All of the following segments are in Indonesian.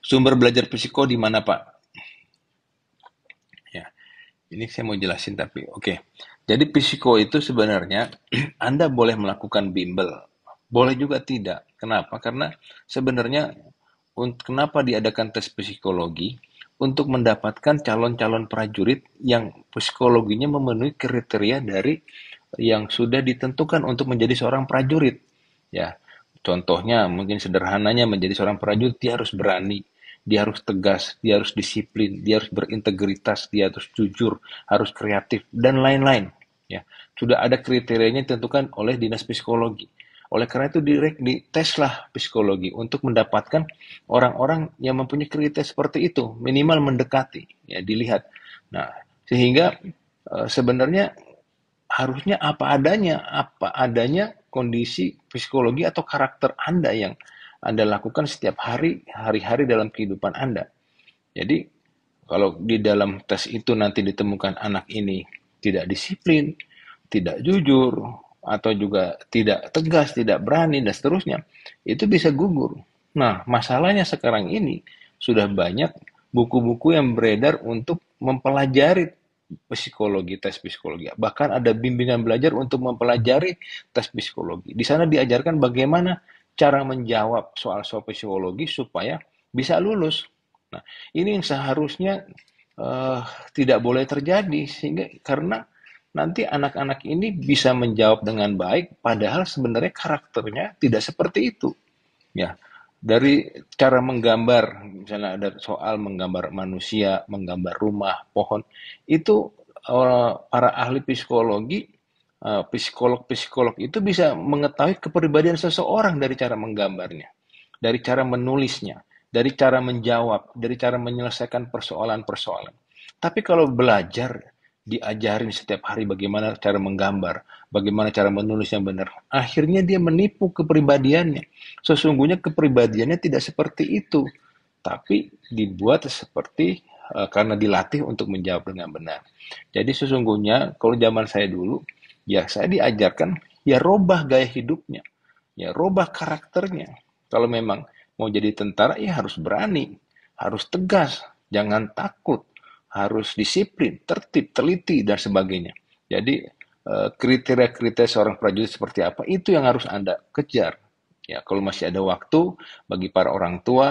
Sumber belajar psiko di mana, Pak? Ya, ini saya mau jelasin tapi oke. Jadi psiko itu sebenarnya Anda boleh melakukan bimbel, boleh juga tidak. Kenapa? Karena sebenarnya kenapa diadakan tes psikologi? Untuk mendapatkan calon-calon prajurit yang psikologinya memenuhi kriteria dari yang sudah ditentukan untuk menjadi seorang prajurit. Ya, contohnya mungkin sederhananya menjadi seorang prajurit dia harus berani, dia harus tegas, dia harus disiplin, dia harus berintegritas, dia harus jujur, harus kreatif dan lain-lain. Ya, sudah ada kriterianya ditentukan oleh dinas psikologi. Oleh karena itu diteslah psikologi untuk mendapatkan orang-orang yang mempunyai kriteria seperti itu, minimal mendekati, ya dilihat. Nah, sehingga sebenarnya harusnya apa adanya kondisi psikologi atau karakter Anda yang Anda lakukan setiap hari-hari dalam kehidupan Anda. Jadi, kalau di dalam tes itu nanti ditemukan anak ini tidak disiplin, tidak jujur, atau juga tidak tegas, tidak berani, dan seterusnya, itu bisa gugur. Nah, masalahnya sekarang ini sudah banyak buku-buku yang beredar untuk mempelajari psikologi, tes psikologi. Bahkan ada bimbingan belajar untuk mempelajari tes psikologi. Di sana diajarkan bagaimana cara menjawab soal-soal psikologi supaya bisa lulus. Nah, ini yang seharusnya eh, tidak boleh terjadi sehingga karena nanti anak-anak ini bisa menjawab dengan baik, padahal sebenarnya karakternya tidak seperti itu. Ya, dari cara menggambar, misalnya ada soal menggambar manusia, menggambar rumah, pohon, itu para ahli psikologi, psikolog-psikolog itu bisa mengetahui kepribadian seseorang dari cara menggambarnya, dari cara menulisnya, dari cara menjawab, dari cara menyelesaikan persoalan-persoalan. Tapi kalau belajar, diajarin setiap hari bagaimana cara menggambar, bagaimana cara menulis yang benar, akhirnya dia menipu kepribadiannya. Sesungguhnya kepribadiannya tidak seperti itu, tapi dibuat seperti karena dilatih untuk menjawab dengan benar. Jadi sesungguhnya kalau zaman saya dulu, ya saya diajarkan ya robah gaya hidupnya, ya robah karakternya. Kalau memang mau jadi tentara ya harus berani, harus tegas, jangan takut, harus disiplin, tertib, teliti dan sebagainya. Jadi kriteria-kriteria seorang prajurit seperti apa itu yang harus Anda kejar. Ya, kalau masih ada waktu bagi para orang tua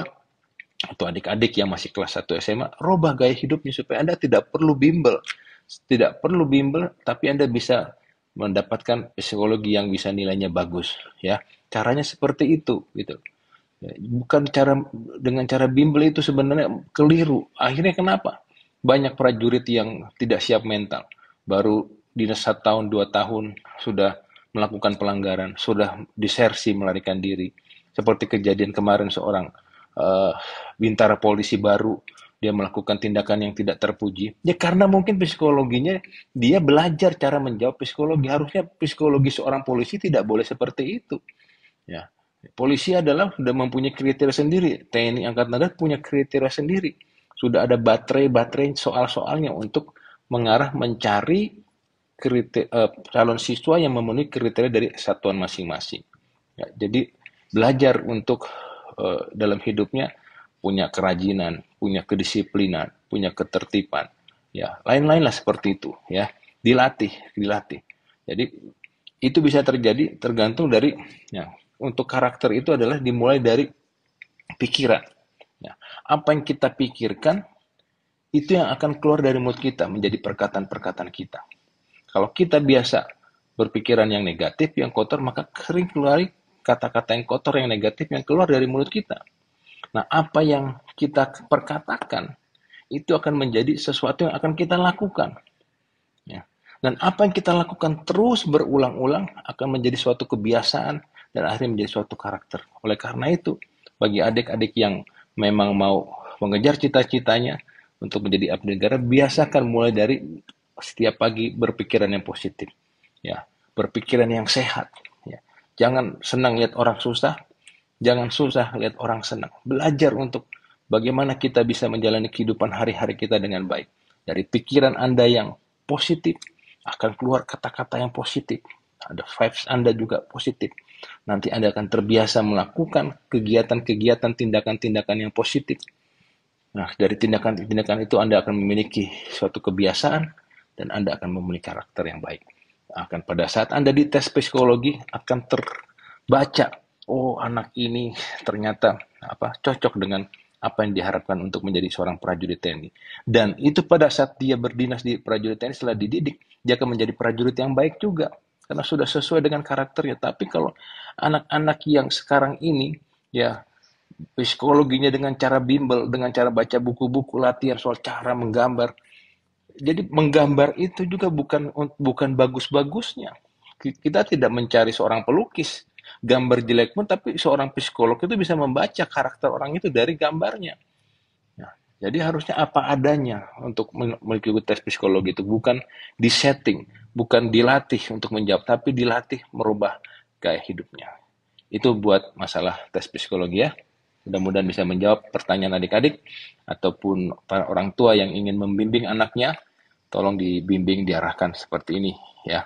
atau adik-adik yang masih kelas 1 SMA, robah gaya hidupnya supaya Anda tidak perlu bimbel. Tidak perlu bimbel, tapi Anda bisa mendapatkan psikologi yang bisa nilainya bagus, ya. Caranya seperti itu, gitu. Ya, bukan dengan cara bimbel itu sebenarnya keliru. Akhirnya kenapa? Banyak prajurit yang tidak siap mental. Baru dinas 1 tahun, 2 tahun sudah melakukan pelanggaran, sudah disersi melarikan diri. Seperti kejadian kemarin seorang uh, bintara polisi baru, dia melakukan tindakan yang tidak terpuji. Ya karena mungkin psikologinya dia belajar cara menjawab psikologi. Harusnya psikologi seorang polisi tidak boleh seperti itu. Ya, polisi adalah sudah mempunyai kriteria sendiri. TNI Angkatan Darat punya kriteria sendiri. Sudah ada baterai-baterai soal-soalnya untuk mengarah mencari calon siswa yang memenuhi kriteria dari satuan masing-masing. Ya, jadi belajar untuk dalam hidupnya punya kerajinan, punya kedisiplinan, punya ketertiban. Ya, lain-lain lah seperti itu. Ya, dilatih, dilatih. Jadi itu bisa terjadi tergantung dari ya, untuk karakter itu adalah dimulai dari pikiran. Ya. Apa yang kita pikirkan itu yang akan keluar dari mulut kita menjadi perkataan-perkataan kita. Kalau kita biasa berpikiran yang negatif, yang kotor, maka sering keluar kata-kata yang kotor, yang negatif yang keluar dari mulut kita. Nah, apa yang kita perkatakan itu akan menjadi sesuatu yang akan kita lakukan. Ya. Dan apa yang kita lakukan terus berulang-ulang akan menjadi suatu kebiasaan dan akhirnya menjadi suatu karakter. Oleh karena itu, bagi adik-adik yang memang mau mengejar cita-citanya untuk menjadi abdi negara, biasakan mulai dari setiap pagi berpikiran yang positif. Ya, berpikiran yang sehat. Ya. Jangan senang lihat orang susah, jangan susah lihat orang senang. Belajar untuk bagaimana kita bisa menjalani kehidupan hari-hari kita dengan baik. Dari pikiran Anda yang positif, akan keluar kata-kata yang positif. Ada vibes Anda juga positif. Nanti Anda akan terbiasa melakukan kegiatan-kegiatan, tindakan-tindakan yang positif. Nah, dari tindakan-tindakan itu Anda akan memiliki suatu kebiasaan dan Anda akan memiliki karakter yang baik. Akan pada saat Anda dites psikologi akan terbaca, oh anak ini ternyata cocok dengan apa yang diharapkan untuk menjadi seorang prajurit TNI. Dan itu pada saat dia berdinas di prajurit TNI setelah dididik, dia akan menjadi prajurit yang baik juga karena sudah sesuai dengan karakternya. Tapi kalau anak-anak yang sekarang ini ya psikologinya dengan cara bimbel, dengan cara baca buku-buku latihan soal cara menggambar. Jadi menggambar itu juga bukan bagus-bagusnya. Kita tidak mencari seorang pelukis gambar jelek pun, tapi seorang psikolog itu bisa membaca karakter orang itu dari gambarnya. Nah, jadi harusnya apa adanya untuk mengikuti tes psikologi itu bukan disetting, bukan dilatih untuk menjawab, tapi dilatih merubah gaya hidupnya. Itu buat masalah tes psikologi ya. Mudah-mudahan bisa menjawab pertanyaan adik-adik ataupun para orang tua yang ingin membimbing anaknya, tolong dibimbing, diarahkan seperti ini ya.